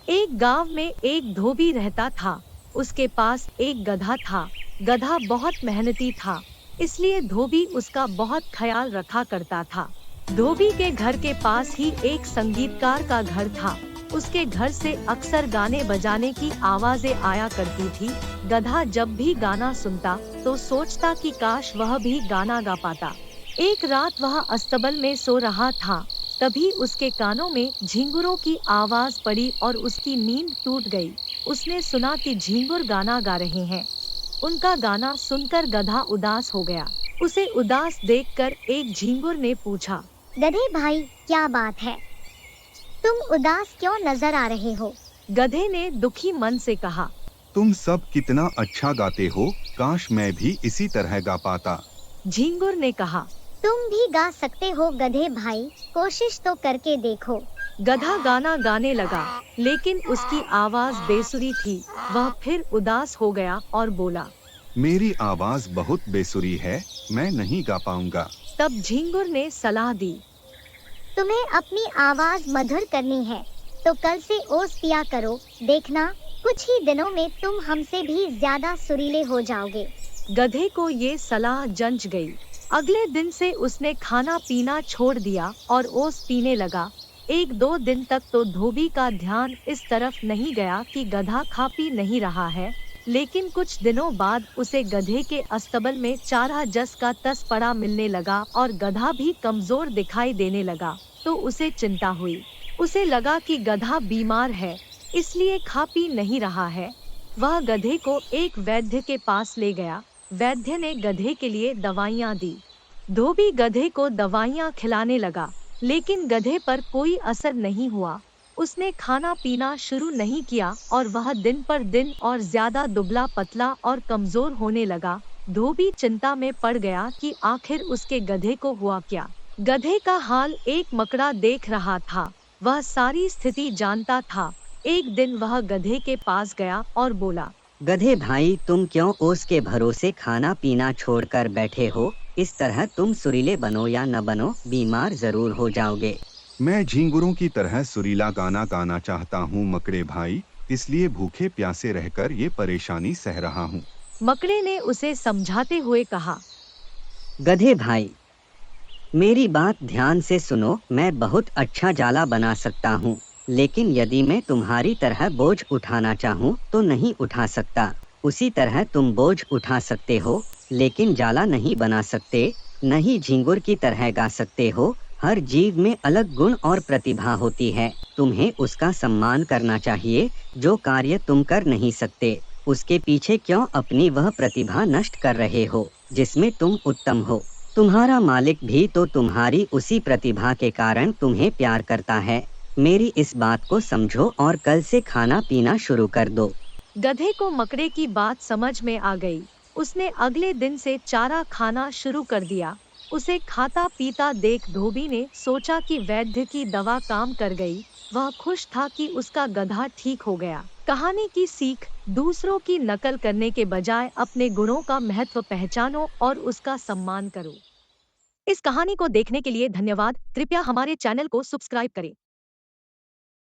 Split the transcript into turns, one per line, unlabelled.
एक गांव में एक धोबी रहता था। उसके पास एक गधा था। गधा बहुत मेहनती था, इसलिए धोबी उसका बहुत ख्याल रखा करता था। धोबी के घर के पास ही एक संगीतकार का घर था। उसके घर से अक्सर गाने बजाने की आवाजें आया करती थी। गधा जब भी गाना सुनता तो सोचता कि काश वह भी गाना गा पाता। एक रात वह अस्तबल में सो रहा था। तभी उसके कानों में झिंगुरों की आवाज पड़ी और उसकी नींद टूट गई। उसने सुना कि झिंगुर गाना गा रहे हैं। उनका गाना सुनकर गधा उदास हो गया। उसे उदास देखकर एक झिंगुर ने पूछा,
गधे भाई, क्या बात है? तुम उदास क्यों नजर आ रहे हो?
गधे ने दुखी मन से कहा,
तुम सब कितना अच्छा गाते हो, काश मैं भी इसी तरह गा पाता।
झिंगुर ने कहा,
तुम भी गा सकते हो गधे भाई, कोशिश तो करके देखो।
गधा गाना गाने लगा, लेकिन उसकी आवाज बेसुरी थी। वह फिर उदास हो गया और बोला,
मेरी आवाज बहुत बेसुरी है, मैं नहीं गा पाऊंगा।
तब झिंगुर ने सलाह दी,
तुम्हें अपनी आवाज मधुर करनी है तो कल से ओस पिया करो। देखना, कुछ ही दिनों में तुम हमसे भी ज्यादा सुरीले हो जाओगे।
गधे को ये सलाह जंच गई। अगले दिन से उसने खाना पीना छोड़ दिया और ओस पीने लगा। एक दो दिन तक तो धोबी का ध्यान इस तरफ नहीं गया कि गधा खा पी नहीं रहा है, लेकिन कुछ दिनों बाद उसे गधे के अस्तबल में चारा जस का तस पड़ा मिलने लगा और गधा भी कमजोर दिखाई देने लगा। तो उसे चिंता हुई। उसे लगा कि गधा बीमार है, इसलिए खा पी नहीं रहा है। वह गधे को एक वैद्य के पास ले गया। वैद्य ने गधे के लिए दवाइयाँ दी। धोबी गधे को दवाइयाँ खिलाने लगा, लेकिन गधे पर कोई असर नहीं हुआ। उसने खाना पीना शुरू नहीं किया और वह दिन पर दिन और ज्यादा दुबला पतला और कमजोर होने लगा। धोबी चिंता में पड़ गया कि आखिर उसके गधे को हुआ क्या। गधे का हाल एक मकड़ा देख रहा था। वह सारी स्थिति जानता था। एक दिन वह गधे के पास गया और बोला,
गधे भाई, तुम क्यों ओस के भरोसे खाना पीना छोड़कर बैठे हो? इस तरह तुम सुरीले बनो या न बनो, बीमार जरूर हो जाओगे।
मैं झिंगुरों की तरह सुरीला गाना गाना चाहता हूँ मकड़े भाई, इसलिए भूखे प्यासे रहकर ये परेशानी सह रहा हूँ।
मकड़े ने उसे समझाते हुए कहा,
गधे भाई, मेरी बात ध्यान से सुनो। मैं बहुत अच्छा जाला बना सकता हूँ, लेकिन यदि मैं तुम्हारी तरह बोझ उठाना चाहूँ तो नहीं उठा सकता। उसी तरह तुम बोझ उठा सकते हो, लेकिन जाला नहीं बना सकते। नहीं झिंगुर की तरह गा सकते हो। हर जीव में अलग गुण और प्रतिभा होती है। तुम्हें उसका सम्मान करना चाहिए। जो कार्य तुम कर नहीं सकते, उसके पीछे क्यों अपनी वह प्रतिभा नष्ट कर रहे हो जिसमें तुम उत्तम हो? तुम्हारा मालिक भी तो तुम्हारी उसी प्रतिभा के कारण तुम्हें प्यार करता है। मेरी इस बात को समझो और कल से खाना पीना शुरू कर दो।
गधे को मकड़े की बात समझ में आ गई। उसने अगले दिन से चारा खाना शुरू कर दिया। उसे खाता पीता देख धोबी ने सोचा कि वैद्य की दवा काम कर गई। वह खुश था कि उसका गधा ठीक हो गया। कहानी की सीख, दूसरों की नकल करने के बजाय अपने गुणों का महत्व पहचानो और उसका सम्मान करो। इस कहानी को देखने के लिए धन्यवाद। कृपया हमारे चैनल को सब्सक्राइब करें।